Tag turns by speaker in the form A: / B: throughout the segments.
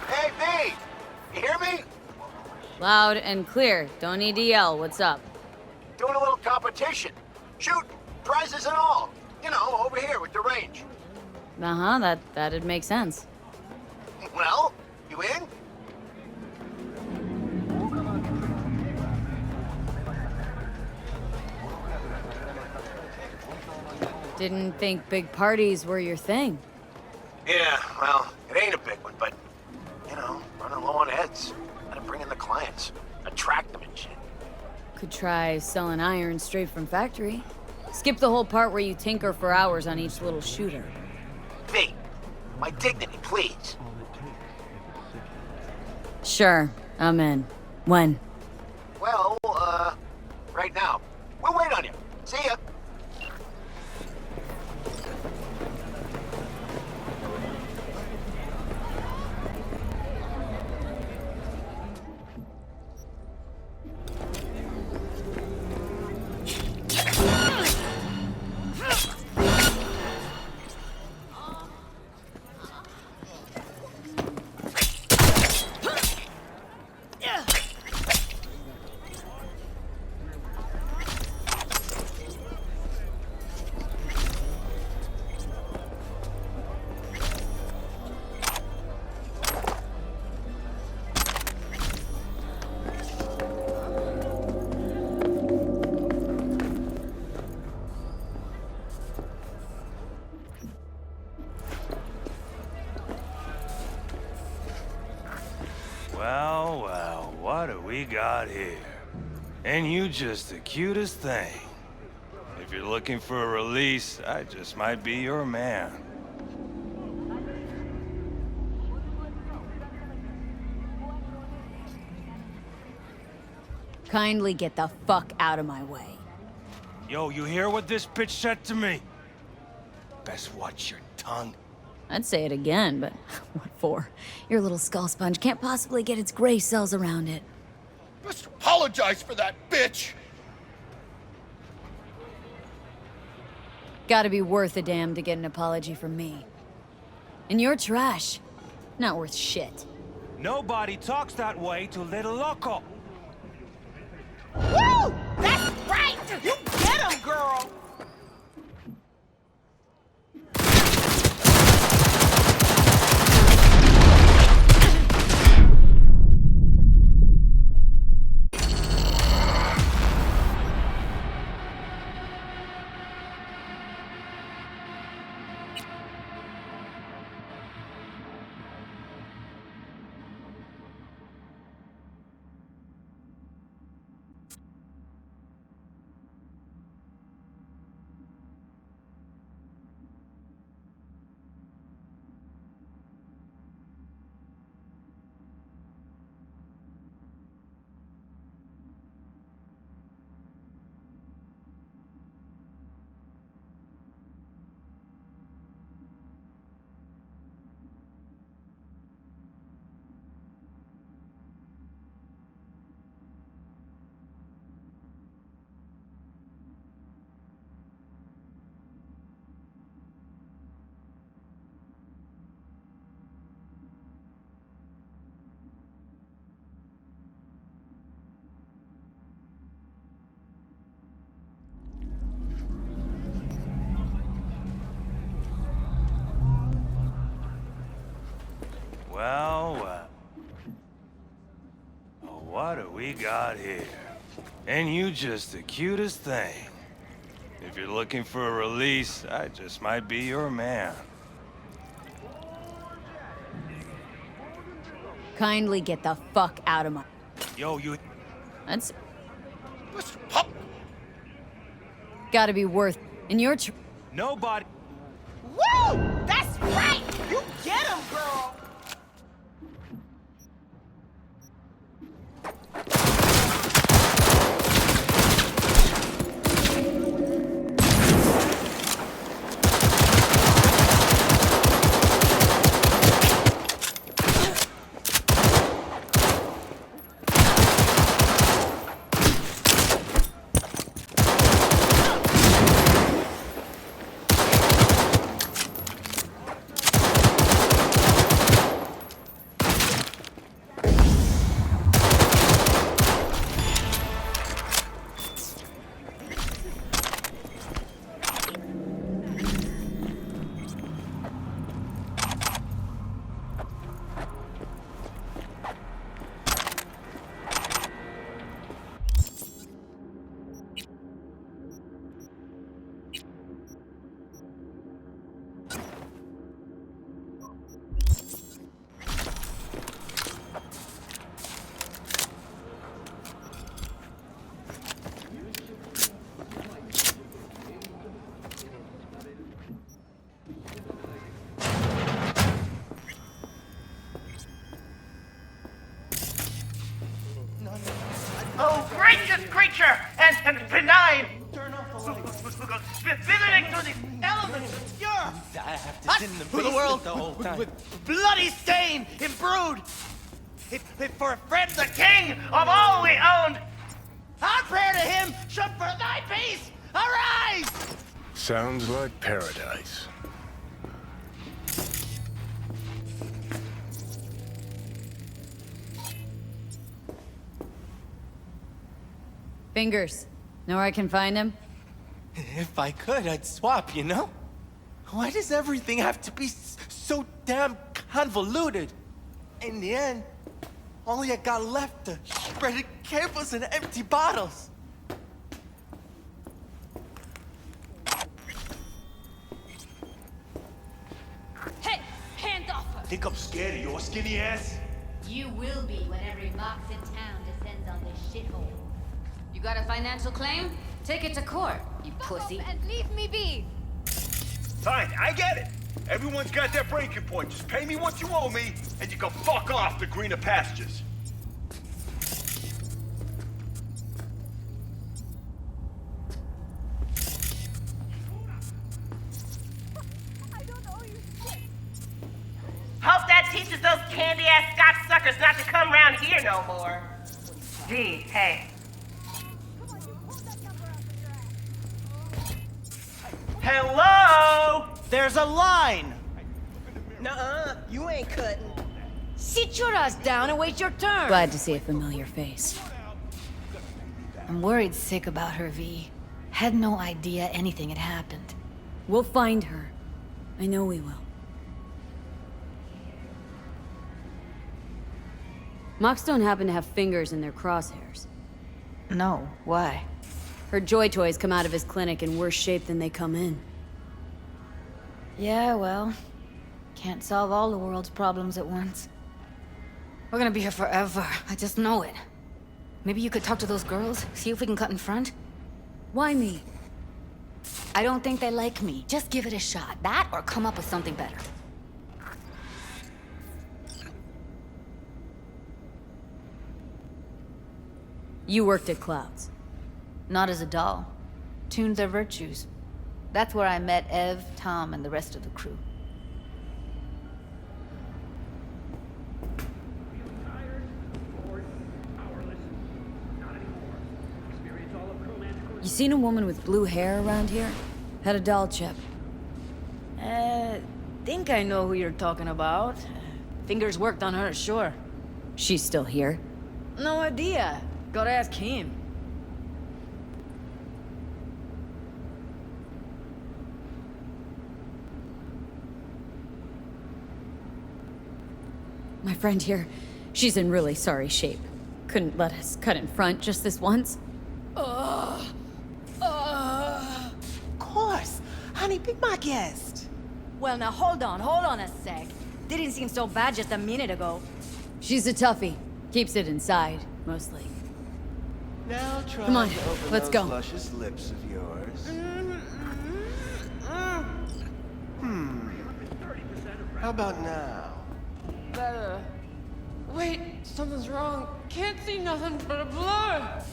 A: Hey, V! You hear me?
B: Loud and clear. Don't need to yell. What's up?
A: Doing a little competition. Shooting, prizes and all. You know, over here with the range.
B: Uh-huh, that'd make sense.
A: Well, you in?
B: Didn't think big parties were your thing.
A: Yeah, well, it ain't a big one, but, you know, running low on heads. Gotta bring in the clients. Attract them and shit.
B: Could try selling iron straight from factory. Skip the whole part where you tinker for hours on each little shooter.
A: V, my dignity, please.
B: Sure, I'm in. When?
A: Well, right now. We'll wait on you. See ya.
C: Well, well, what do we got here? And you just the cutest thing. If you're looking for a release, I just might be your man.
B: Kindly get the fuck out of my way.
C: Yo, you hear what this bitch said to me? Best watch your tongue.
B: I'd say it again, but what for? Your little skull sponge can't possibly get its gray cells around it.
D: Best apologize for that, bitch!
B: Gotta be worth a damn to get an apology from me. And you're trash. Not worth shit.
C: Nobody talks that way to Little Loco.
E: Woo! That's right! You get him, girl!
C: Well, what do we got here? And you just the cutest thing. If you're looking for a release, I just might be your man.
B: Kindly get the fuck out of my...
C: Yo, you...
B: That's
D: Mr. Pup!
B: gotta be worth... And you're
C: Nobody...
E: Woo! That's right! You get him, girl!
F: gracious creature and benign. Visiting through these elements obscure. Us for the world with bloody stain imbrued. If for a friend the king of all we owned, our prayer to him should for thy peace arise.
G: Sounds like paradise.
B: Fingers. Know where I can find him?
H: If I could, I'd swap, you know? Why does everything have to be so damn convoluted? In the end, all I got left are shredded cables and empty bottles.
I: Hey, hands off her!
J: Think I'm scared of your skinny ass?
I: You will be when every Mox in town descends on this shithole. You got a financial claim? Take it to court, you pussy.
E: And leave me be.
J: Fine, I get it. Everyone's got their breaking point. Just pay me what you owe me, and you can fuck off to greener pastures.
F: Hope that teaches those candy-ass Scotch suckers not to come round here no more. Gee, hey. Hello? There's a line.
E: Nuh-uh, you ain't cutting.
I: Sit your ass down and wait your turn.
B: Glad to see a familiar face.
I: I'm worried sick about her, V. Had no idea anything had happened.
B: We'll find her. I know we will. Mox don't happen to have fingers in their crosshairs.
I: No, why?
B: Her Joy Toys come out of his clinic in worse shape than they come in.
I: Yeah, well, can't solve all the world's problems at once. We're gonna be here forever. I just know it. Maybe you could talk to those girls, see if we can cut in front?
B: Why me?
I: I don't think they like me. Just give it a shot. That or come up with something better.
B: You worked at Clouds.
I: Not as a doll. Tuned their virtues. That's where I met Ev, Tom, and the rest of the crew.
B: You seen a woman with blue hair around here? Had a doll chip.
I: Think I know who you're talking about. Fingers worked on her, sure.
B: She's still here.
I: No idea. Gotta ask him.
B: My friend here, she's in really sorry shape. Couldn't let us cut in front just this once.
E: Of course. Honey, be my guest.
I: Well, now hold on a sec. Didn't seem so bad just a minute ago.
B: She's a toughie. Keeps it inside, mostly.
H: Now try
B: Come on,
H: to open
B: let's
H: those
B: go.
H: luscious lips of yours. How about now?
E: Better. Wait, something's wrong. Can't see nothing but a blur.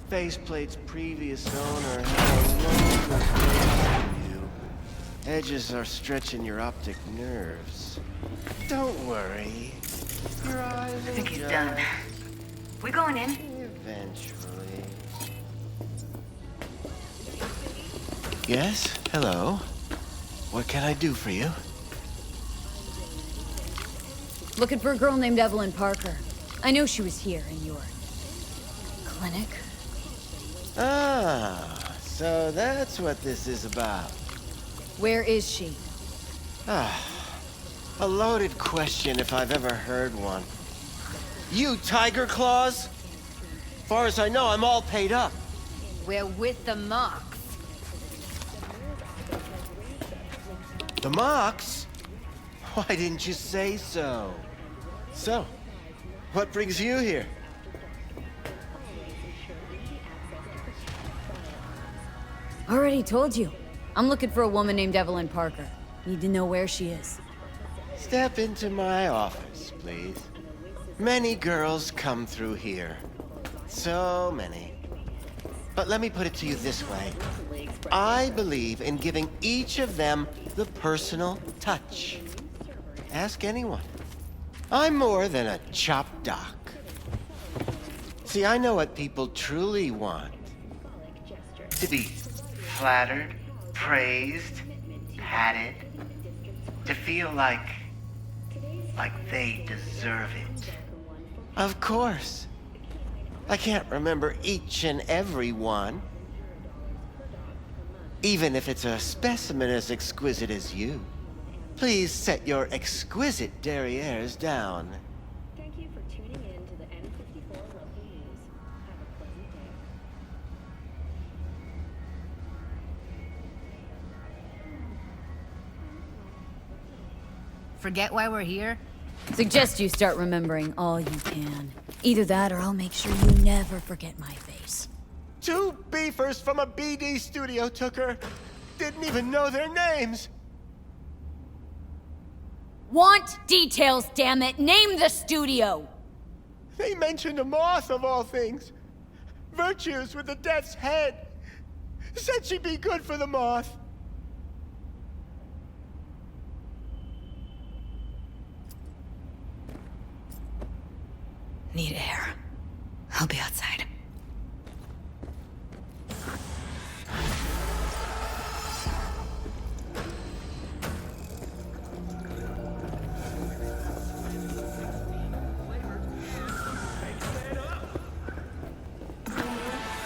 H: Faceplate's previous owner had a look of you. Edges are stretching your optic nerves. Don't worry. Your eyes will
I: I think he's
H: adjust
I: done. We going in?
H: eventually. Yes? Hello? What can I do for you?
B: Looking for a girl named Evelyn Parker. I know she was here in your clinic.
H: Ah, so that's what this is about.
B: Where is she?
H: Ah, a loaded question if I've ever heard one. You, Tiger Claws? Far as I know, I'm all paid up.
I: We're with the Mox.
H: The Mox? Why didn't you say so? So, what brings you here?
B: Already told you. I'm looking for a woman named Evelyn Parker. Need to know where she is.
H: Step into my office, please. Many girls come through here. So many.
F: But let me put it to you this way. I believe in giving each of them the personal touch. Ask anyone. I'm more than a chop doc. See, I know what people truly want. To be flattered, praised, patted. To feel like they deserve it. Of course. I can't remember each and every one. Even if it's a specimen as exquisite as you. Please set your exquisite derrieres down.
K: Thank you for tuning in to the N54 local news. Have a pleasant day.
I: Forget why we're here?
B: Suggest you start remembering all you can. Either that or I'll make sure you never forget my face.
F: 2 beefers from a BD studio took her. Didn't even know their names.
B: Want details, damn it! Name the studio!
F: They mentioned a moth of all things. Virtues with the death's head. Said she'd be good for the moth.
I: Need air. I'll be outside.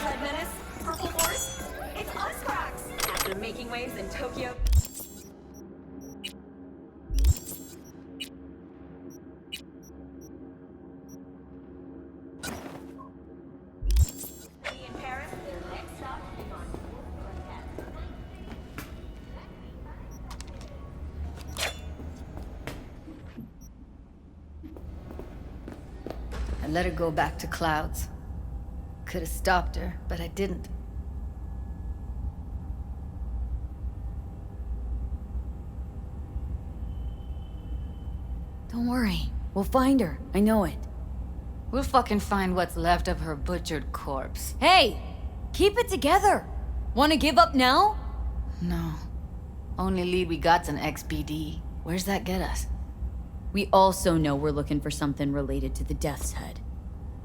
K: Red Menace, Purple Horse, it's us, Cracks! After making waves in Tokyo. In Paris, their next stop is on
I: I let her go back to Clouds. Could have stopped her, but I didn't.
B: Don't worry. We'll find her. I know it.
I: We'll fucking find what's left of her butchered corpse.
B: Hey! Keep it together! Wanna give up now?
I: No. Only lead we got's an XBD. Where's that get us?
B: We also know we're looking for something related to the Death's Head.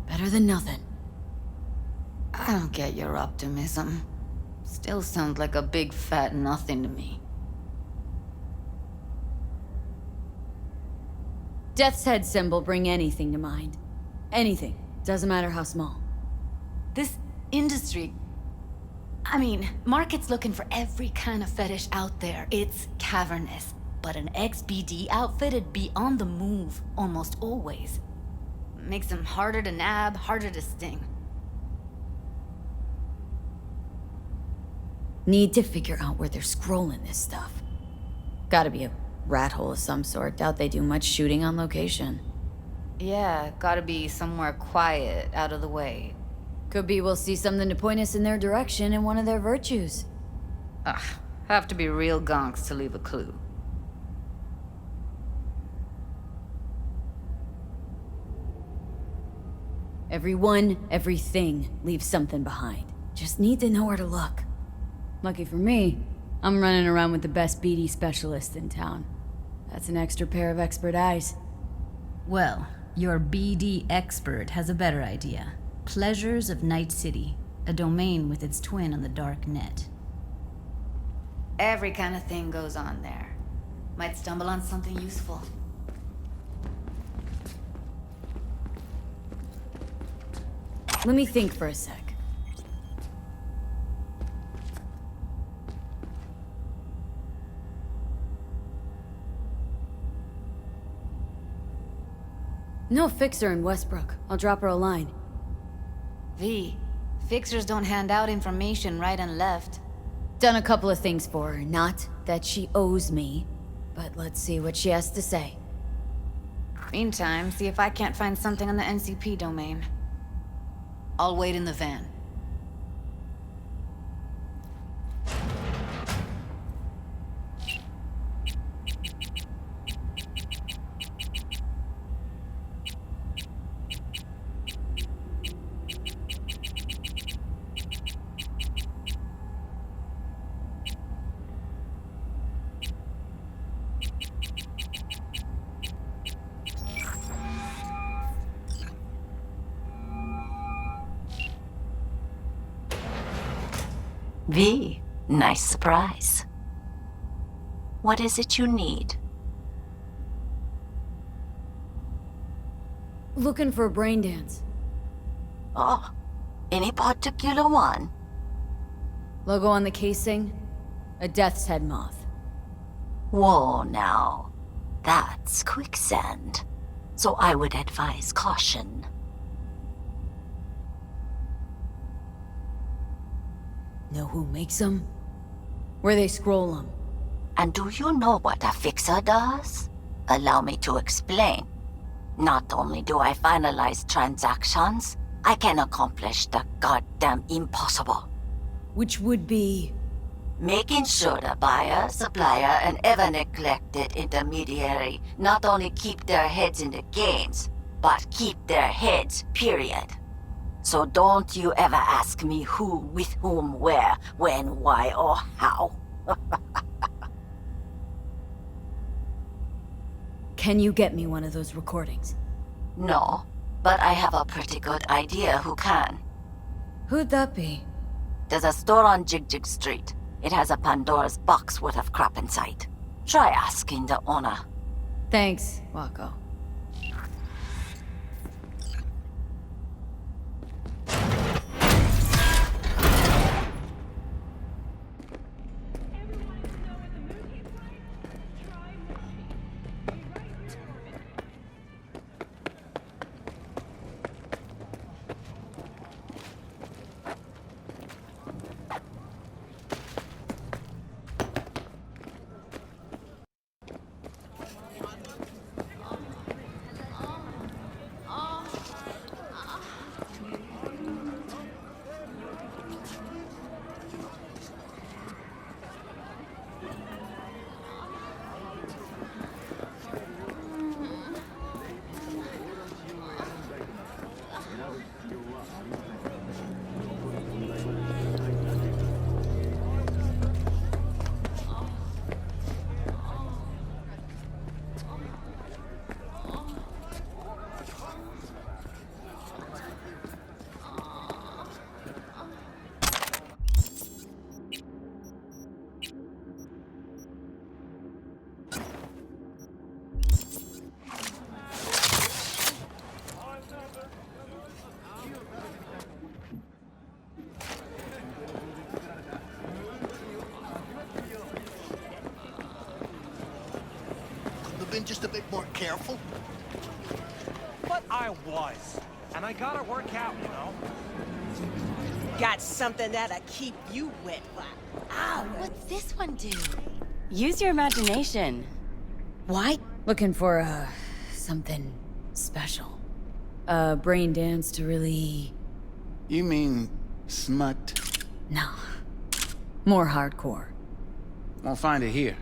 B: Better than nothing.
I: I don't get your optimism. Still sounds like a big fat nothing to me.
B: Death's Head symbol bring anything to mind. Anything. Doesn't matter how small.
I: This industry... I mean, market's looking for every kind of fetish out there. It's cavernous. But an XBD outfit'd be on the move, almost always. Makes them harder to nab, harder to sting.
B: Need to figure out where they're scrolling this stuff. Gotta be a rat hole of some sort. Doubt they do much shooting on location.
I: Yeah, gotta be somewhere quiet, out of the way.
B: Could be we'll see something to point us in their direction in one of their virtues.
I: Ugh, have to be real gonks to leave a clue.
B: Everyone, everything leaves something behind. Just need to know where to look. Lucky for me, I'm running around with the best BD specialist in town. That's an extra pair of expert eyes.
L: Well, your BD expert has a better idea. Pleasures of Night City, a domain with its twin on the dark net.
I: Every kind of thing goes on there. Might stumble on something useful.
B: Let me think for a sec. No fixer in Westbrook. I'll drop her a line.
I: V, fixers don't hand out information right and left.
B: Done a couple of things for her. Not that she owes me, but let's see what she has to say.
I: Meantime, see if I can't find something on the NCP domain. I'll wait in the van.
M: V, nice surprise. What is it you need?
B: Looking for a brain dance.
M: Oh, any particular one?
B: Logo on the casing? A death's head moth.
M: Whoa, now. That's quicksand. So I would advise caution.
B: Know who makes them? Where they scroll them?
M: And do you know what a fixer does? Allow me to explain. Not only do I finalize transactions, I can accomplish the goddamn impossible.
B: Which would be?
M: Making sure the buyer, supplier, and ever neglected intermediary not only keep their heads in the games, but keep their heads, period. So don't you ever ask me who, with whom, where, when, why, or how.
B: Can you get me one of those recordings?
M: No, but I have a pretty good idea who can.
B: Who'd that be?
M: There's a store on Jig Jig Street. It has a Pandora's box worth of crap inside. Try asking the owner.
B: Thanks, Wako.
D: Been just a bit more careful.
F: But I was. And I gotta work out, you know?
N: Got something that'll keep you wet, what?
I: Ow, what's this one do?
N: Use your imagination.
B: Why? Looking for, something special. A brain dance to really...
O: You mean smut?
B: No. More hardcore.
O: Won't find it here.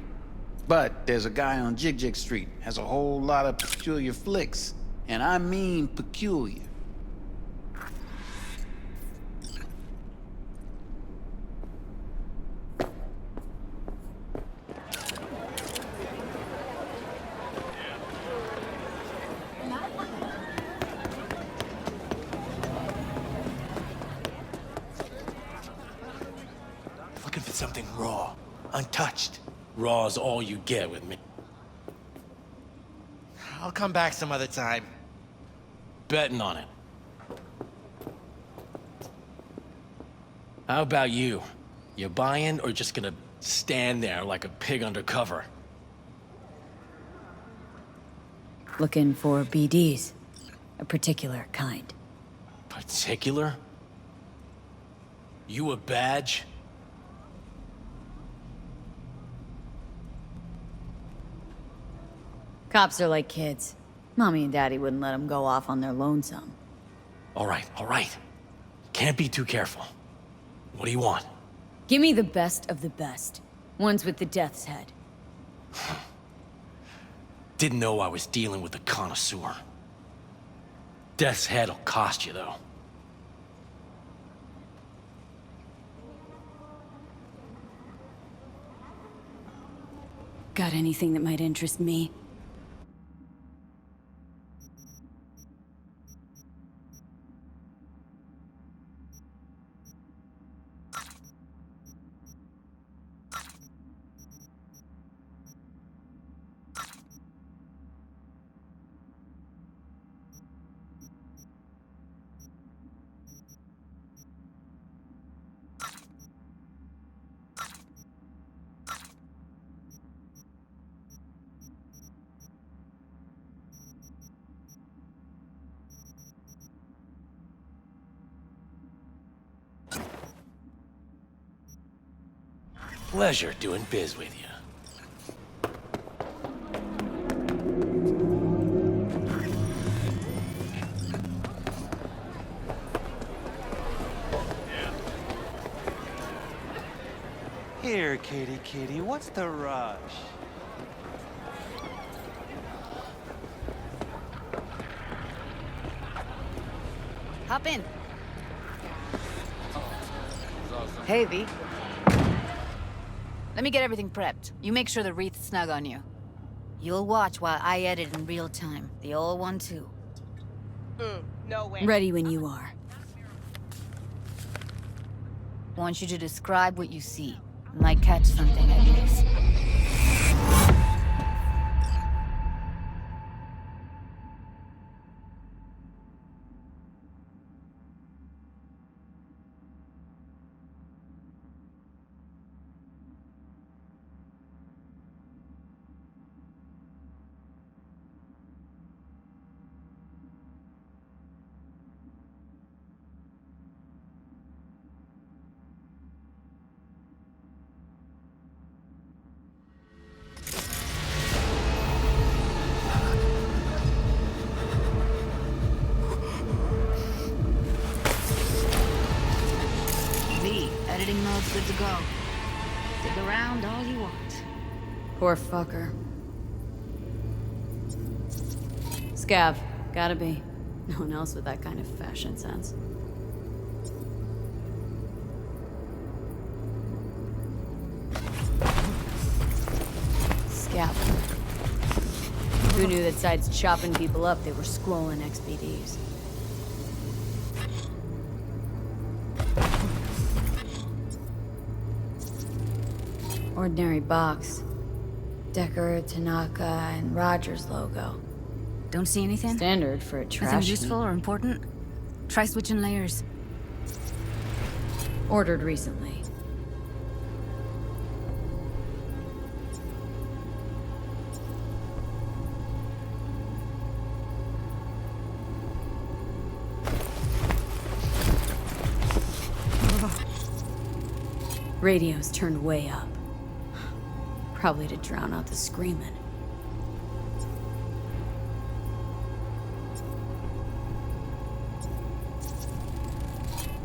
O: But there's a guy on Jig Jig Street, has a whole lot of peculiar flicks. And I mean peculiar.
H: Looking for something raw, untouched. Raw's all you get with me.
F: I'll come back some other time.
H: Betting on it. How about you? You buying or just gonna stand there like a pig undercover?
B: Looking for BDs. A particular kind.
H: Particular? You a badge?
B: Cops are like kids. Mommy and Daddy wouldn't let them go off on their lonesome.
H: All right. Can't be too careful. What do you want?
B: Give me the best of the best. Ones with the death's head.
H: Didn't know I was dealing with a connoisseur. Death's head'll cost you, though.
B: Got anything that might interest me?
P: Pleasure doing biz with you.
H: Here, kitty, what's the rush?
I: Hop in. Hey, V. Let me get everything prepped. You make sure the wreath's snug on you. You'll watch while I edit in real time. The old one, too.
N: No way.
B: Ready when you are.
I: Want you to describe what you see. Might catch something, at least. Editing mode's good to go. Dig around all you want.
B: Poor fucker. Scav. Gotta be. No one else with that kind of fashion sense. Scav. Who knew that besides chopping people up, they were scrolling XBDs? Ordinary box. Decker, Tanaka, and Rogers logo.
I: Don't see anything?
B: Standard for a trash
I: Nothing useful
B: heap.
I: or important? Try switching layers.
B: Ordered recently. Radio's turned way up. Probably to drown out the screaming.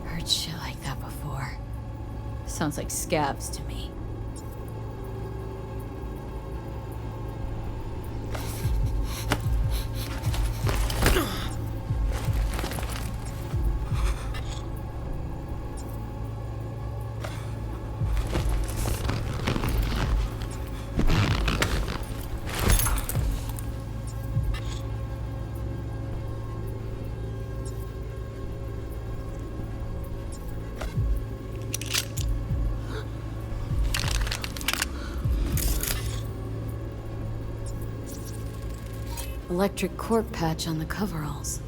B: Heard shit like that before. Sounds like scabs to me. Electric cork patch on the coveralls.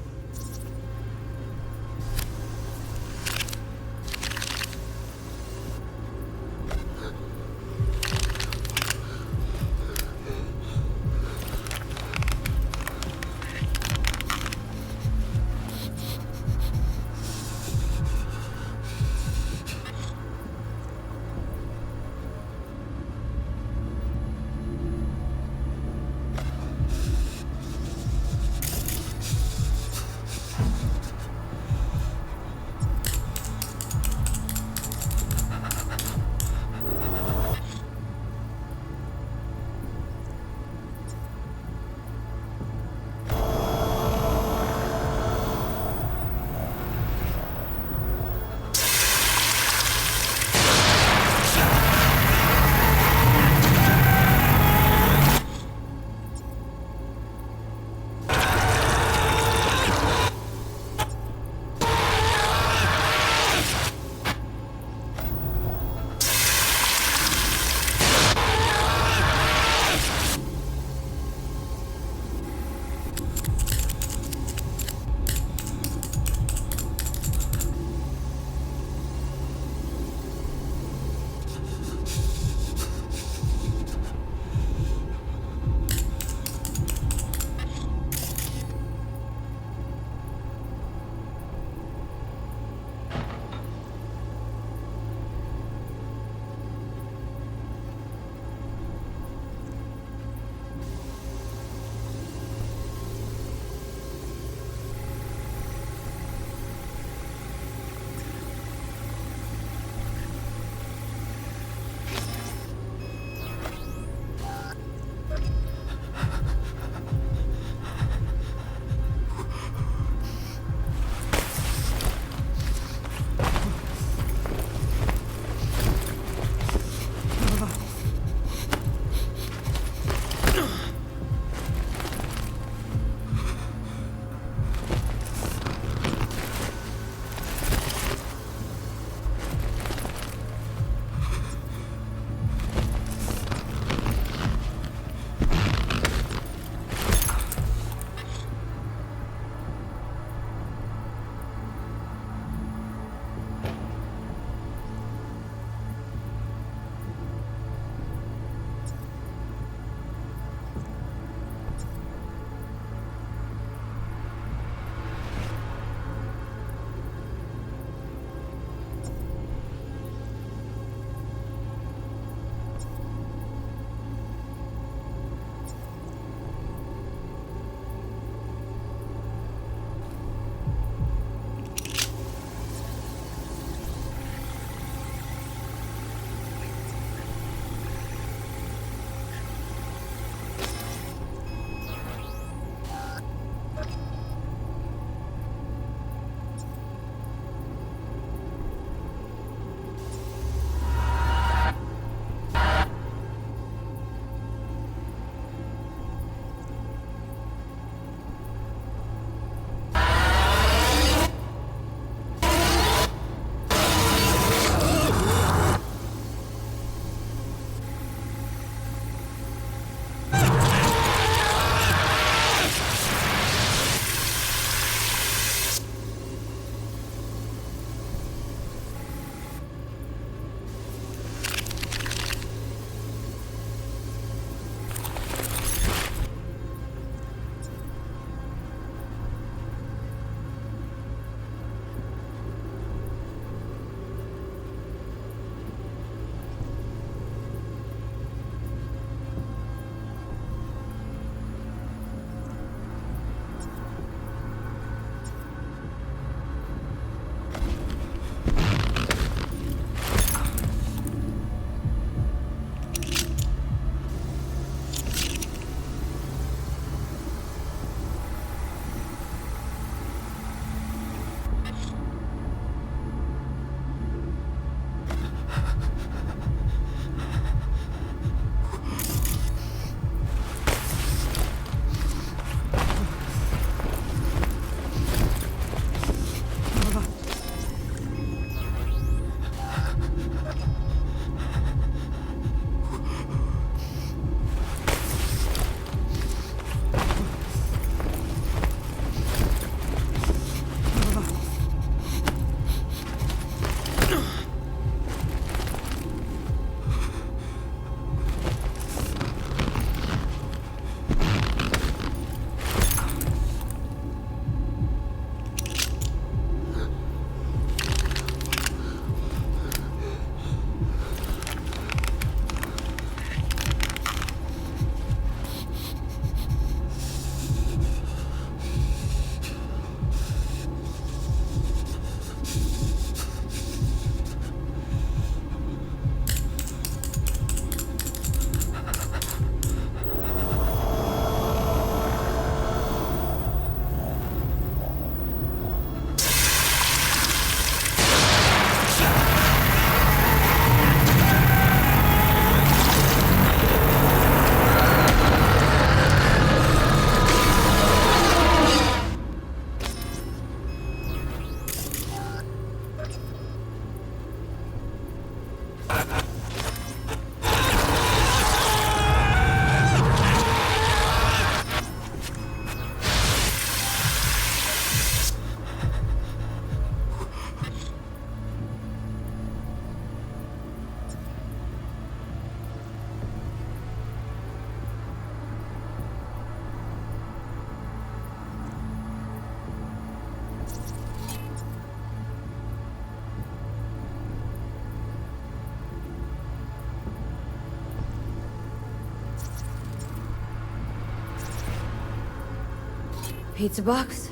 B: Pizza box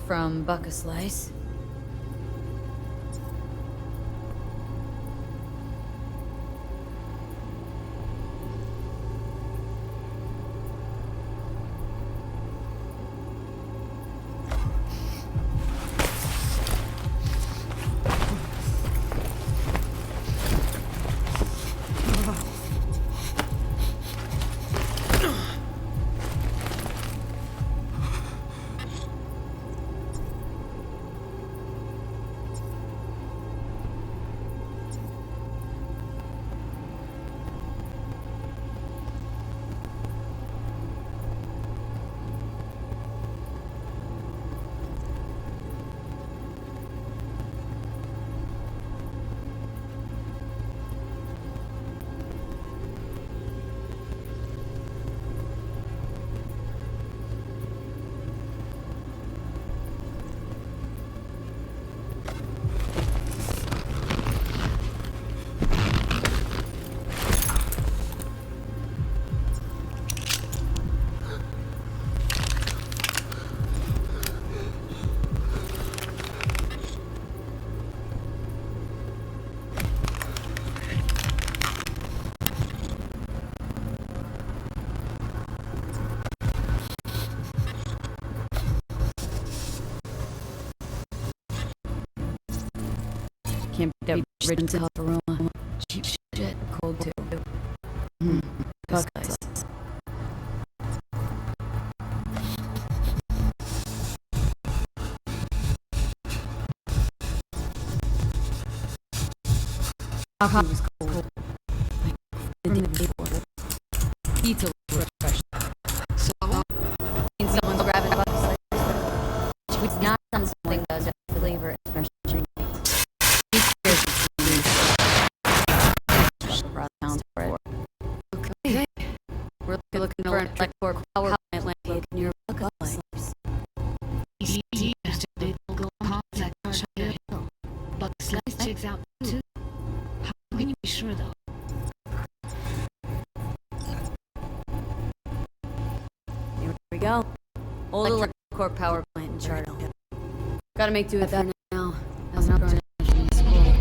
B: from Buck a Slice. Can't beat that rich top aroma. Cheap shit. Cold too. Buck Slice. Alcohol was cold. Like the day before. Pizza was fresh. So, someone's grabbing Buck Slice. It's not something that does flavor and fresh drink. Okay. We're looking for an electric power plant located near Buck Slice.
I: Buck Slice checks out too. How can you be sure though?
B: Here we go. Old electric power plant in Charlotte. Gotta make do with that now. As an outdoor in school.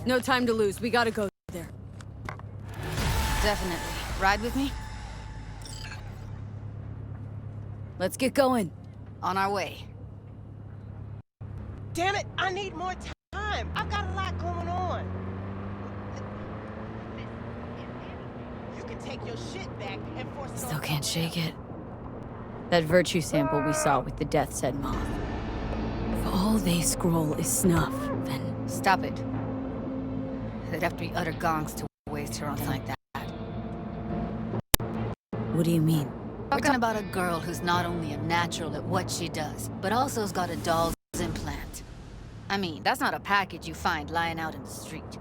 B: No time to lose. We gotta go there.
I: Definitely. Ride with me?
B: Let's get going.
I: On our way.
N: Damn it, I need more time. I've got a lot going on. You can take your shit back and force it
B: Still
N: on
B: can't
N: someone
B: shake it. That virtue sample we saw with the Death's Head moth. If all they scroll is snuff, then...
I: Stop it. They'd have to be utter gongs to waste her on something like that.
B: What do you mean?
I: Talking about a girl who's not only a natural at what she does, but also's got a doll's implant. I mean, that's not a package you find lying out in the street.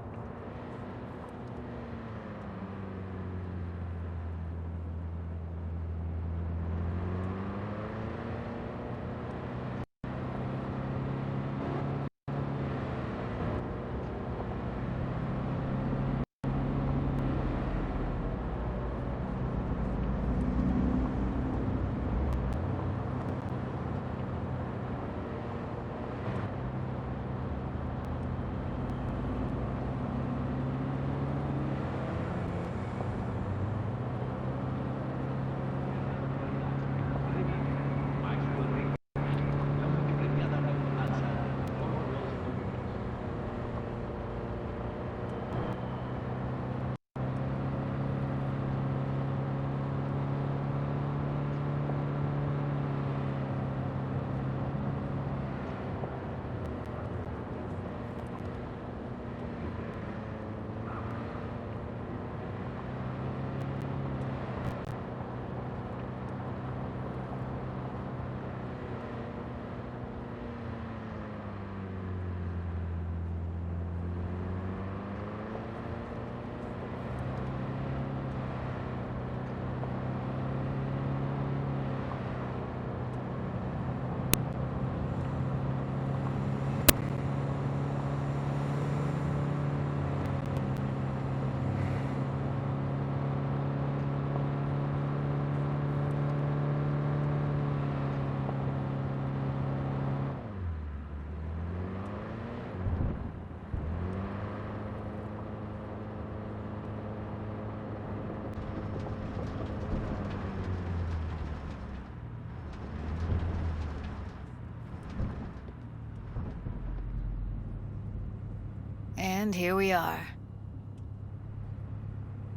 I: And here we are.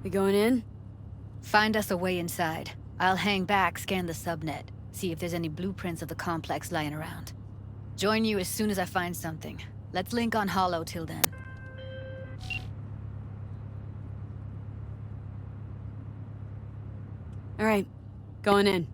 B: We going in?
I: Find us a way inside. I'll hang back, scan the subnet, see if there's any blueprints of the complex lying around. Join you as soon as I find something. Let's link on Hollow till then.
B: All right, going in.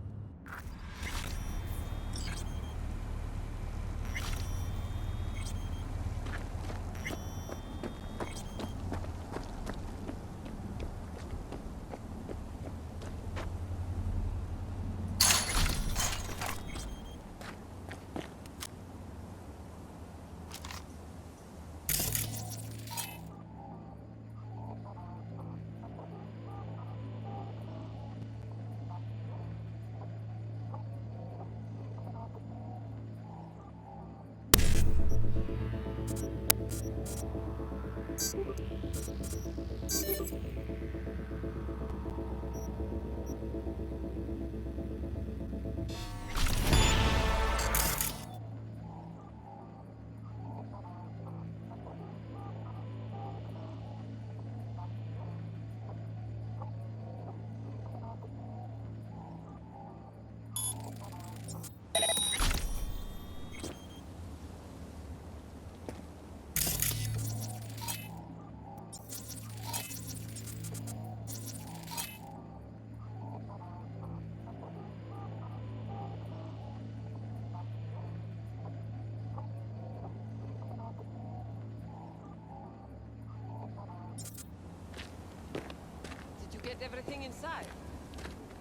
E: Get everything inside?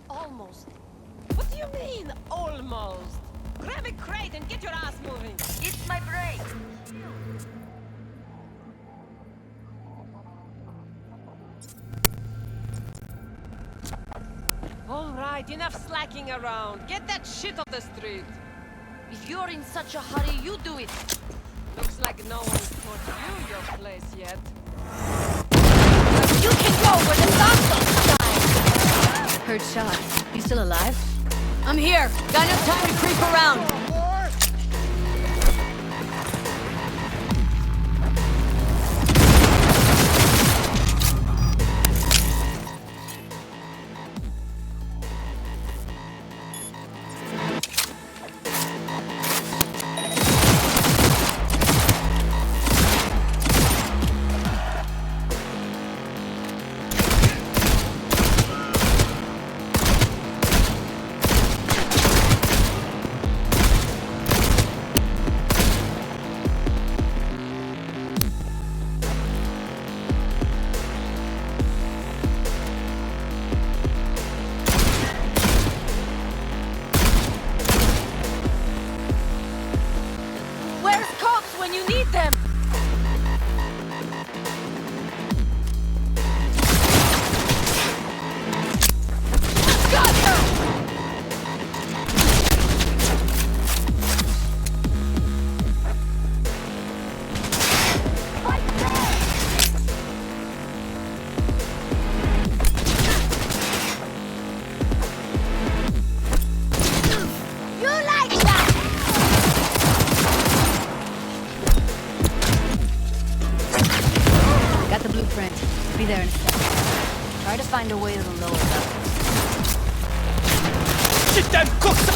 E: Almost. What do you mean, almost? Grab a crate and get your ass moving.
M: It's my break.
E: All right, enough slacking around. Get that shit off the street.
M: If you're in such a hurry, you do it.
E: Looks like no one's taught you your place yet.
M: You can go where the sun don't shine.
I: Heard shots. You still alive?
B: I'm here. Got enough time to creep around.
M: When you need them! Got her!
I: Be there in a second. Try to find a way to the lower level.
H: Get them cooks!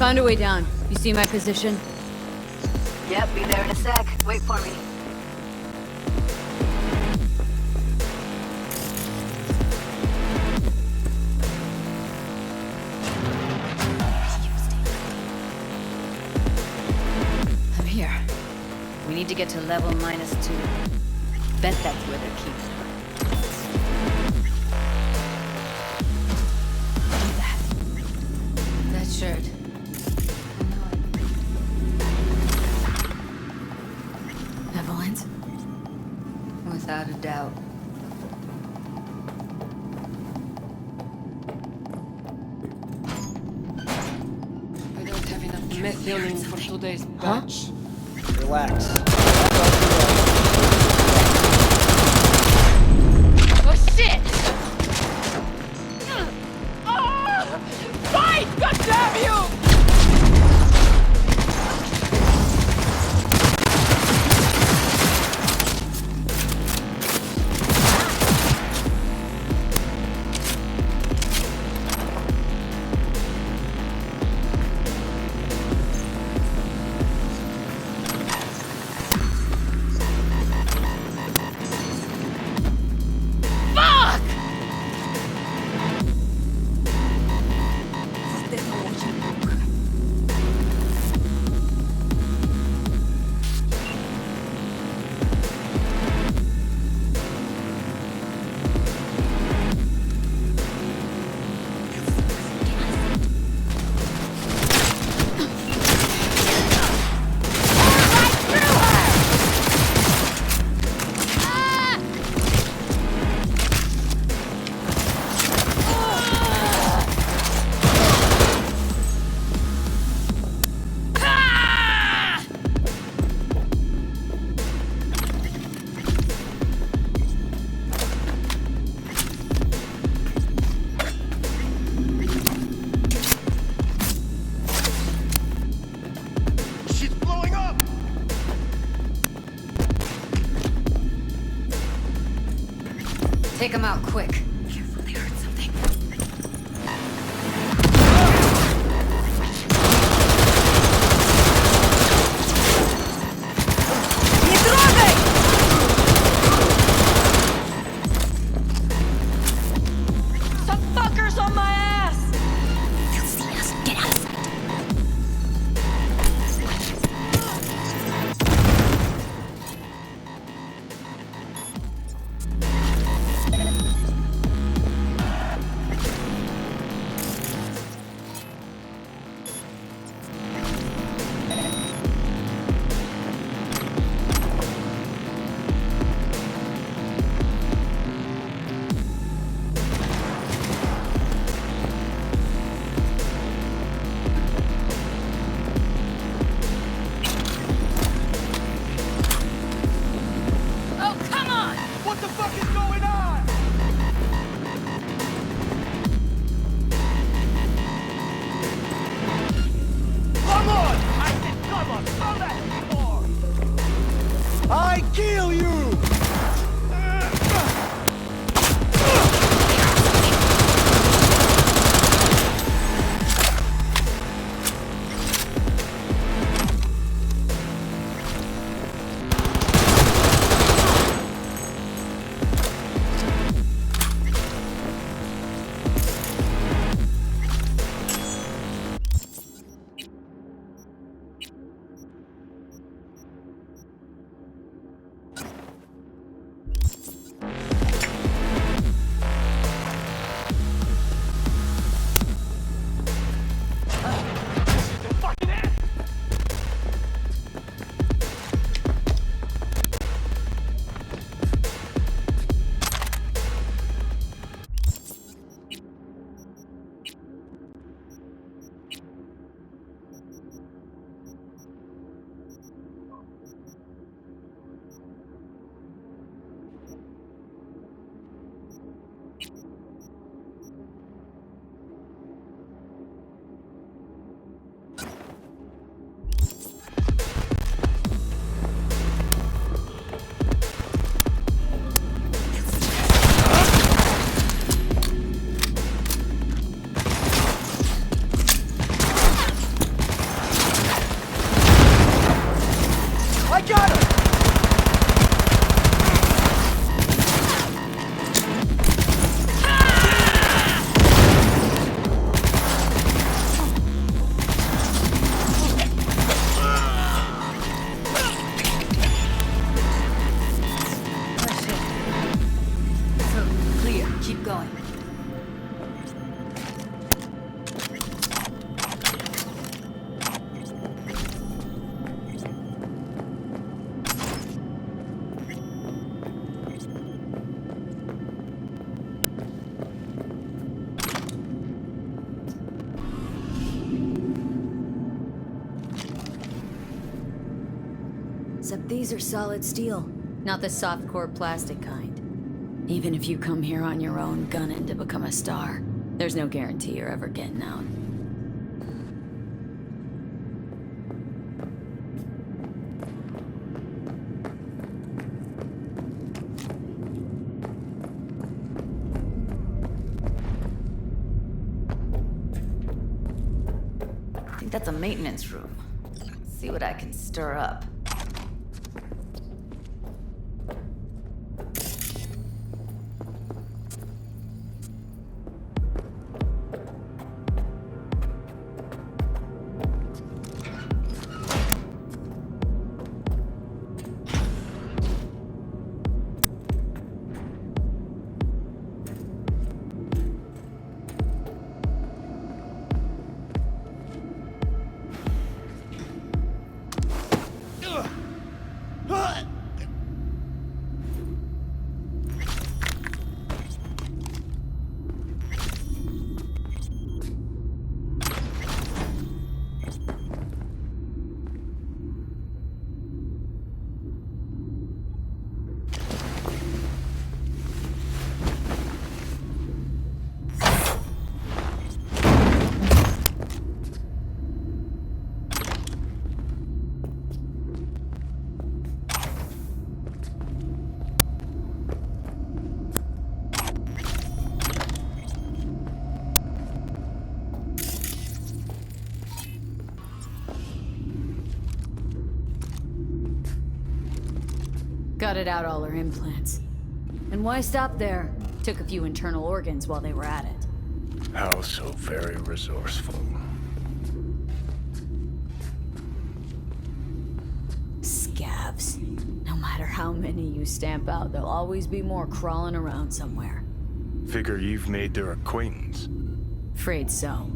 B: found a way down. You see my position?
M: Yep, be there in a sec. Wait for me.
L: I'm here. We need to get to level -2. Bet that's where they're keeping her. Do that. That shirt.
B: Evelyn's?
L: Without a doubt.
E: I don't have enough methionine for today's batch.
F: Relax.
E: Oh shit! Oh! Fight! God damn you!
L: Take him out quick. Careful, they heard something.
E: Some fuckers on my ass!
L: They'll see us. Get out of sight.
F: I kill you!
B: Except these are solid steel, not the soft-core plastic kind. Even if you come here on your own, gunning to become a star, there's no guarantee you're ever getting out.
I: I think that's a maintenance room. Let's see what I can stir up.
B: Gutted out all her implants. And why stop there? Took a few internal organs while they were at it.
G: How so very resourceful.
B: Scavs. No matter how many you stamp out, there'll always be more crawling around somewhere.
G: Figure you've made their acquaintance.
B: Afraid so.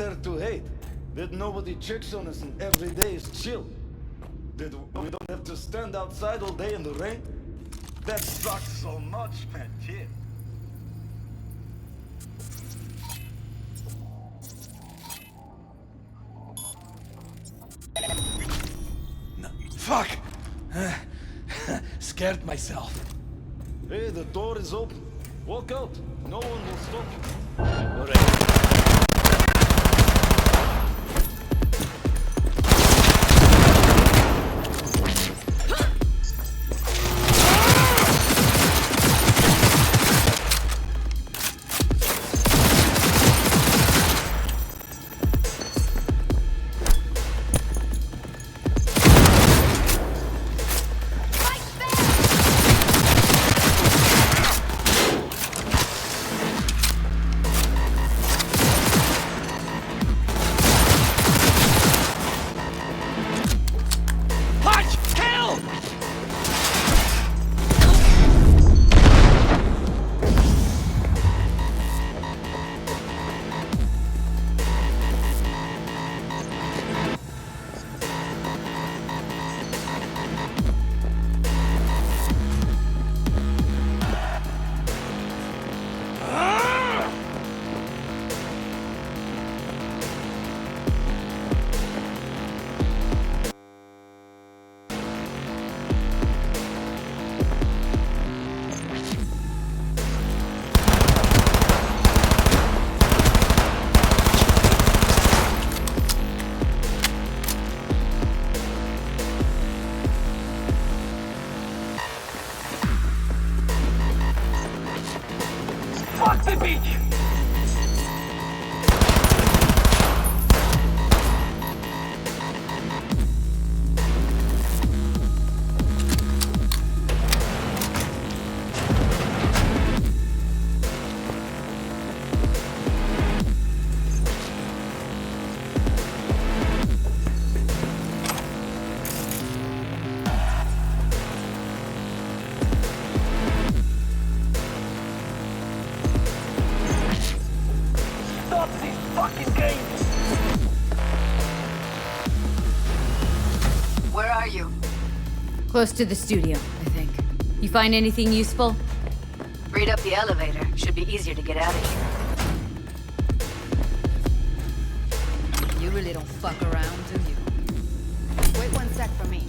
Q: there to hate? That nobody checks on us and every day is chill? That we don't have to stand outside all day in the rain? That sucks so much, man. Yeah.
P: No. Fuck! Scared myself.
Q: Hey, the door is open. Walk out. No one will stop you.
P: All right.
F: Fuck the beach! Stop these fucking games!
B: Where are you? Close to the studio, I think. You find anything useful?
R: Read up the elevator. Should be easier to get out of here.
L: You really don't fuck around, do you?
R: Wait 1 sec for me.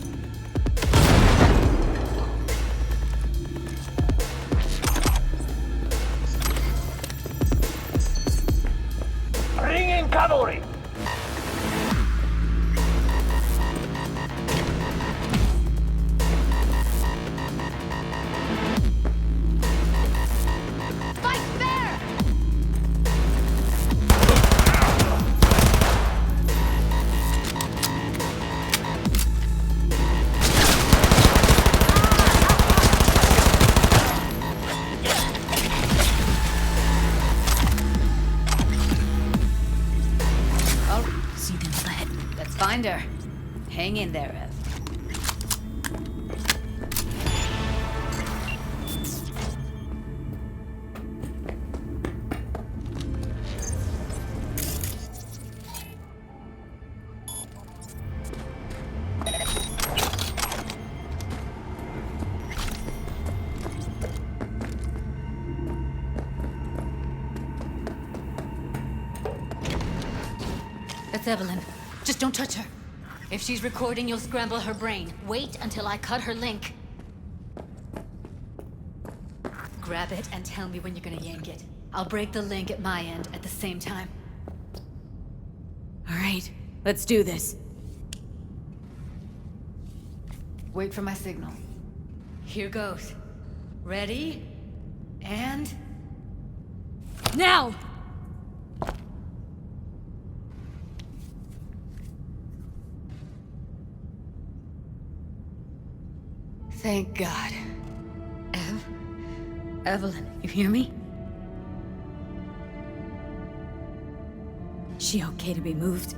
F: Bring in cavalry!
I: Fight fair!
L: See them ahead. Let's find her. Hang in there, Ev.
I: That's Evelyn. Just don't touch her. If she's recording, you'll scramble her brain. Wait until I cut her link. Grab it and tell me when you're gonna yank it. I'll break the link at my end at the same time.
B: All right, let's do this.
I: Wait for my signal. Here goes. Ready? And...
B: now!
I: Thank God. Evelyn, you hear me?
B: She okay to be moved?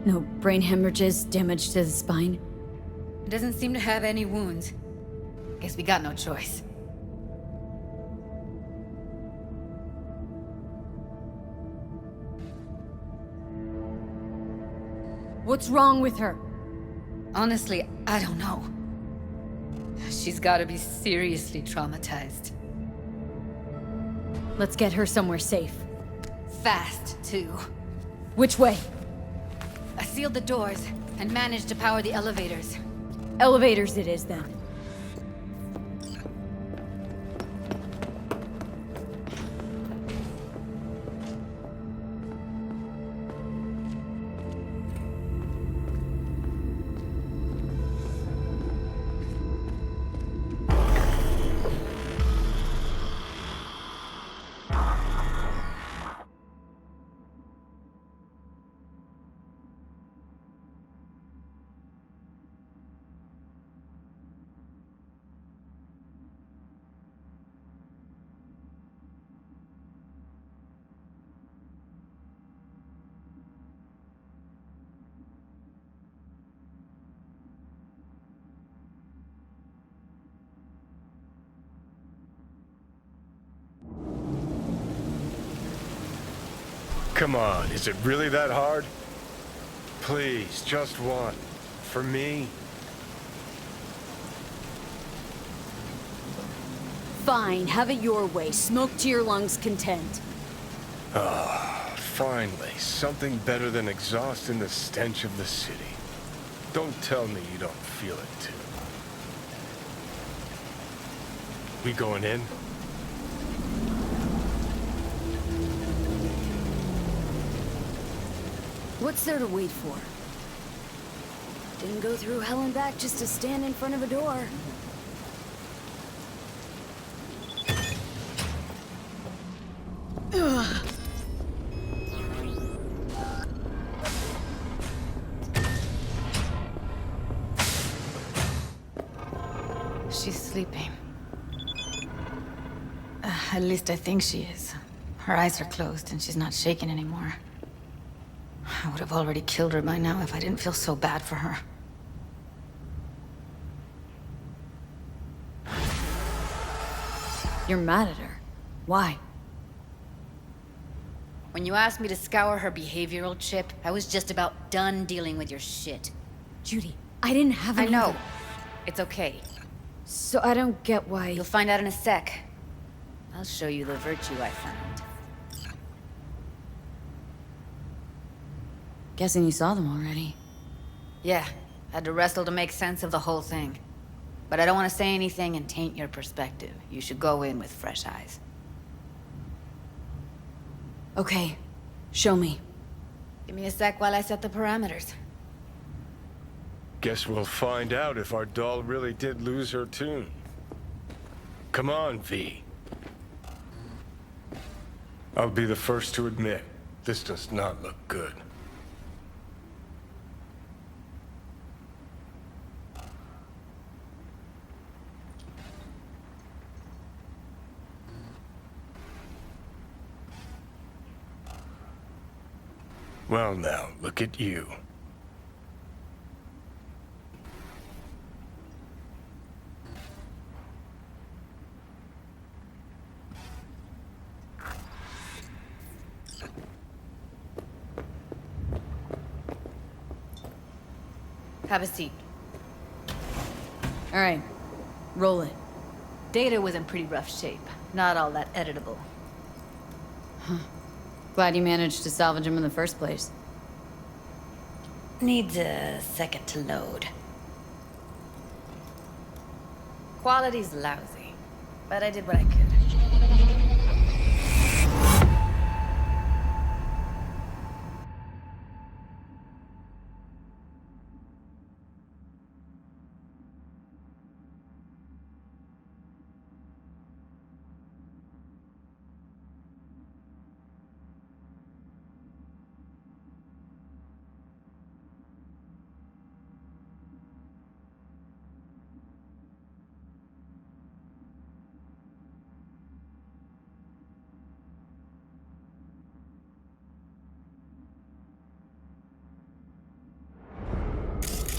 B: No brain hemorrhages, damage to the spine?
I: Doesn't seem to have any wounds. Guess we got no choice.
B: What's wrong with her?
I: Honestly, I don't know. She's gotta be seriously traumatized.
B: Let's get her somewhere safe.
I: Fast, too.
B: Which way?
I: I sealed the doors and managed to power the elevators.
B: Elevators it is, then.
G: Come on, is it really that hard? Please, just one. For me?
B: Fine, have it your way. Smoke to your lungs' content.
G: Ah, finally. Something better than exhaust in the stench of the city. Don't tell me you don't feel it, too. We going in?
B: What's there to wait for? Didn't go through hell and back just to stand in front of a door. Ugh.
I: She's sleeping. At least I think she is. Her eyes are closed and she's not shaking anymore. I would have already killed her by now if I didn't feel so bad for her.
B: You're mad at her. Why?
I: When you asked me to scour her behavioral chip, I was just about done dealing with your shit.
B: Judy, I didn't have
I: I
B: any
I: know.
B: of it.
I: It's okay.
B: So I don't get why...
I: You'll find out in a sec. I'll show you the virtue I found.
B: Guessing you saw them already.
I: Yeah, had to wrestle to make sense of the whole thing. But I don't want to say anything and taint your perspective. You should go in with fresh eyes.
B: Okay, show me.
I: Give me a sec while I set the parameters.
G: Guess we'll find out if our doll really did lose her tune. Come on, V. I'll be the first to admit, this does not look good. Well now, look at you.
I: Have a seat.
B: All right, roll it.
I: Data was in pretty rough shape. Not all that editable.
B: Huh. Glad you managed to salvage him in the first place.
I: Needs a second to load. Quality's lousy, but I did what I could.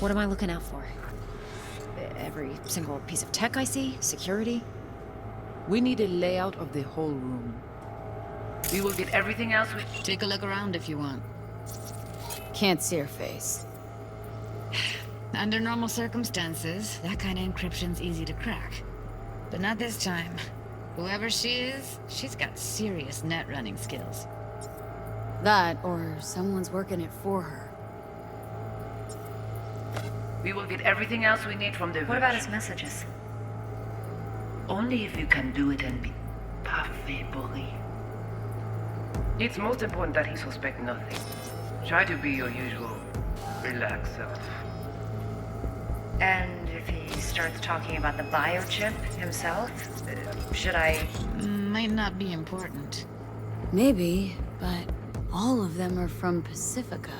S: What am I looking out for? Every single piece of tech I see? Security?
T: We need a layout of the whole room.
I: We will get everything else. Take a look around if you want.
B: Can't see her face.
L: Under normal circumstances, that kind of encryption's easy to crack. But not this time. Whoever she is, she's got serious net running skills.
B: That, or someone's working it for her.
R: We will get everything else we need from the
L: What about his messages?
R: Only if you can do it and be parfait bully. It's most important that he suspect nothing. Try to be your usual relaxed self.
L: And if he starts talking about the biochip himself, should I... Might not be important.
B: Maybe, but all of them are from Pacifica.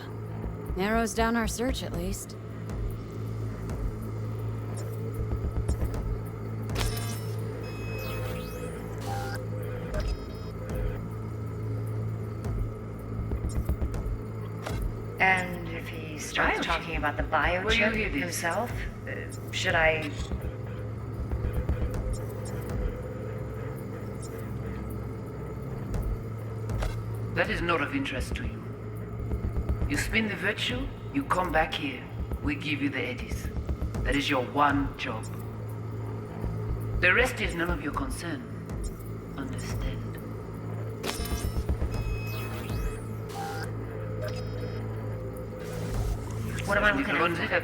B: Narrows down our search, at least.
L: And if he starts talking about the biochip himself, should I...
R: That is not of interest to you. You spin the virtue, you come back here. We give you the eddies. That is your one job. The rest is none of your concern. Understand?
S: What am I looking at?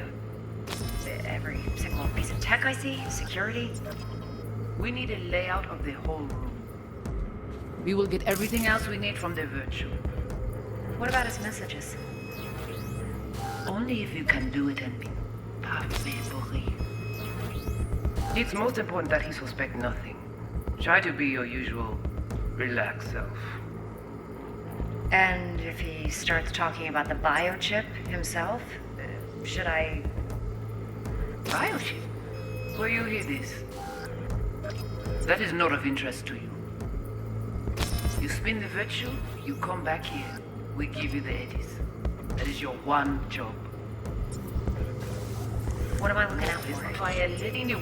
S: Every single piece of tech I see? Security?
R: We need a layout of the whole room. We will get everything else we need from the virtue.
S: What about his messages?
R: Only if you can do it and be parfait bully. It's most important that he suspect nothing. Try to be your usual relaxed self.
L: And if he starts talking about the biochip himself, should I...
R: Biochip? Where you hear this? That is not of interest to you. You spin the virtue, you come back here. We give you the eddies. That is your one job.
S: What am I looking out for?
R: By a letting you...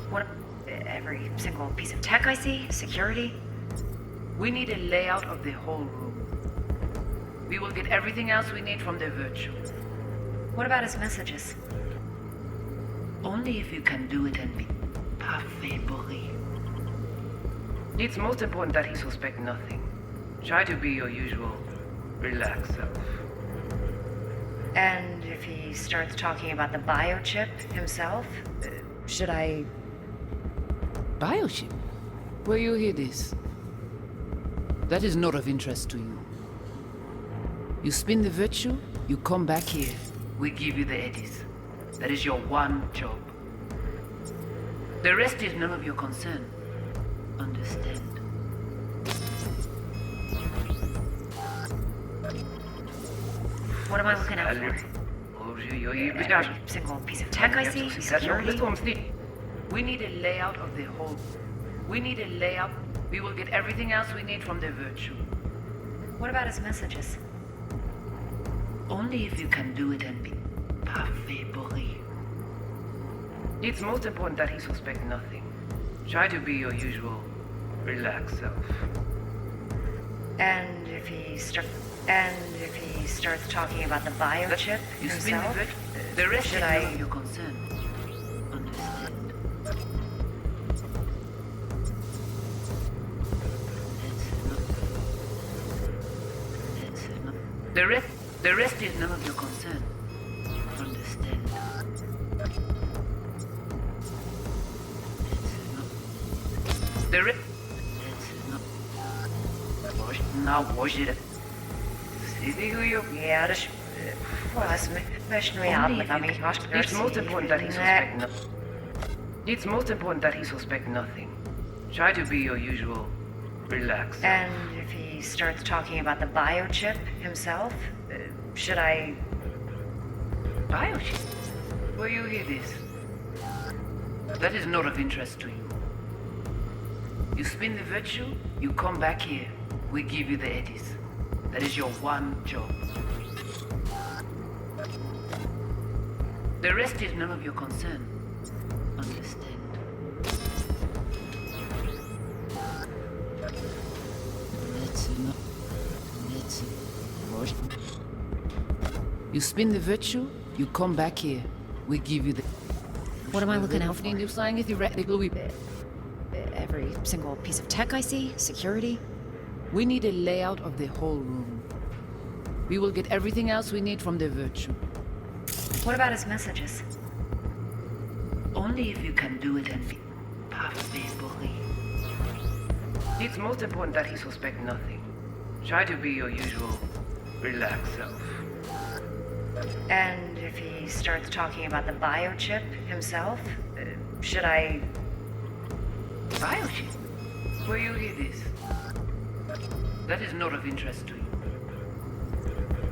S: What? Every single piece of tech I see? Security?
R: We need a layout of the whole room. We will get everything else we need from the virtue.
S: What about his messages?
R: Only if you can do it and be parfait bully. It's most important that he suspect nothing. Try to be your usual relaxed self.
L: And if he starts talking about the biochip himself, should I...
R: Biochip? Where you hear this? That is not of interest to you. You spin the virtue, you come back here. We give you the eddies. That is your one job. The rest is none of your concern. Understand?
S: What am I looking out for? Every single piece of tech I see? Security?
R: We need a layout of the whole. We need a layout. We will get everything else we need from the virtue.
S: What about his messages?
R: Only if you can do it and be parfait bully. It's most important that he suspect nothing. Try to be your usual relaxed self.
L: And if he starts talking about the biochip
R: You spin
L: himself,
R: the rest
L: should
R: is
L: I...
R: none of your concern. Understand? The rest is none of your concern. Understand? The rest... Now watch it. It's most important that he suspect nothing. It's most important that he suspect nothing. Try to be your usual relaxed.
L: And if he starts talking about the biochip himself, should I...
R: Biochip? Where you hear this? That is not of interest to you. You spin the virtue, you come back here. We give you the eddies. That is your one job. The rest is none of your concern. Understand? You spin the virtue, you come back here. We give you the...
S: What am I looking out for? Every single piece of tech I see? Security?
R: We need a layout of the whole room. We will get everything else we need from the virtue.
S: What about his messages?
L: Only if you can do it and be parfait. It's most important that he suspect nothing. Try to be your usual relaxed self.
S: And if he starts talking about the biochip himself, should I...
L: Biochip? Where you hear this?
R: That is not of interest to you.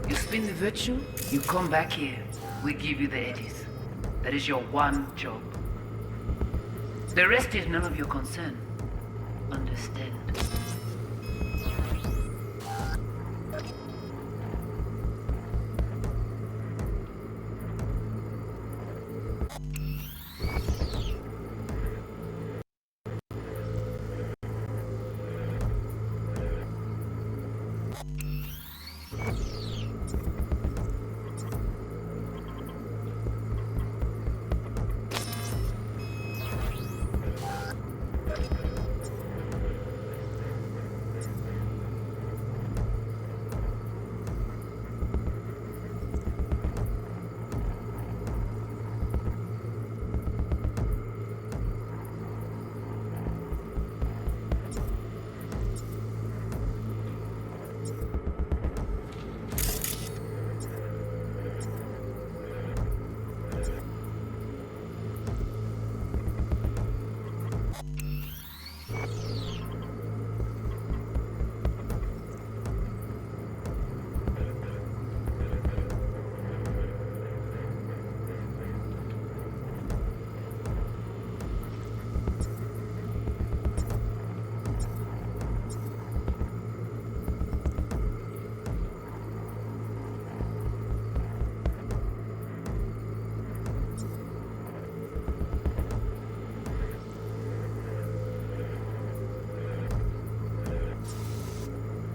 R: You spin the virtue, you come back here. We give you the eddies. That is your one job. The rest is none of your concern. Understand?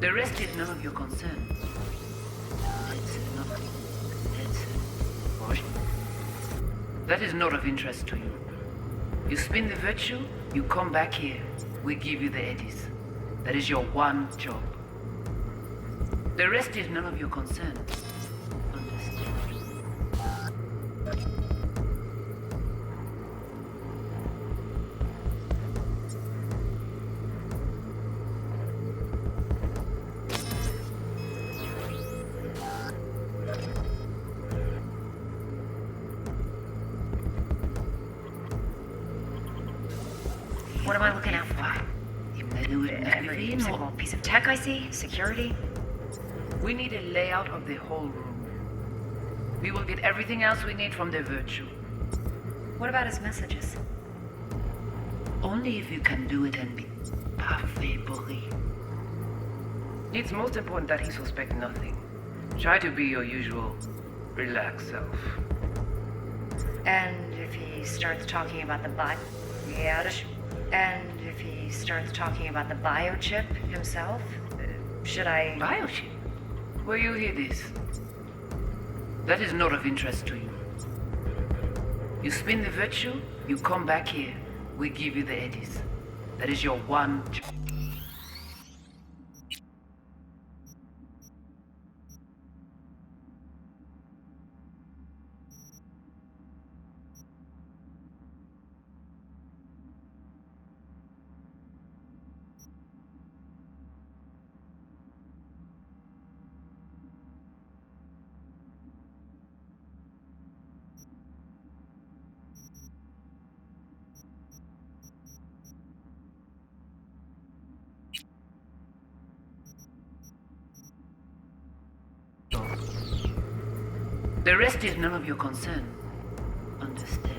R: The rest is none of your concern. That is not of interest to you. You spin the virtue, you come back here. We give you the eddies. That is your one job. The rest is none of your concern.
S: What am I looking out for? Every single piece of tech I see? Security?
R: We need a layout of the whole room. We will get everything else we need from the virtue.
S: What about his messages?
L: Only if you can do it and be parfait. It's most important that he suspect nothing. Try to be your usual relaxed self.
S: And if he starts talking about the And if he starts talking about the biochip himself, should I...
R: Biochip? Where you hear this? That is not of interest to you. You spin the virtue, you come back here. We give you the eddies. That is your one job. The rest is none of your concern. Understand?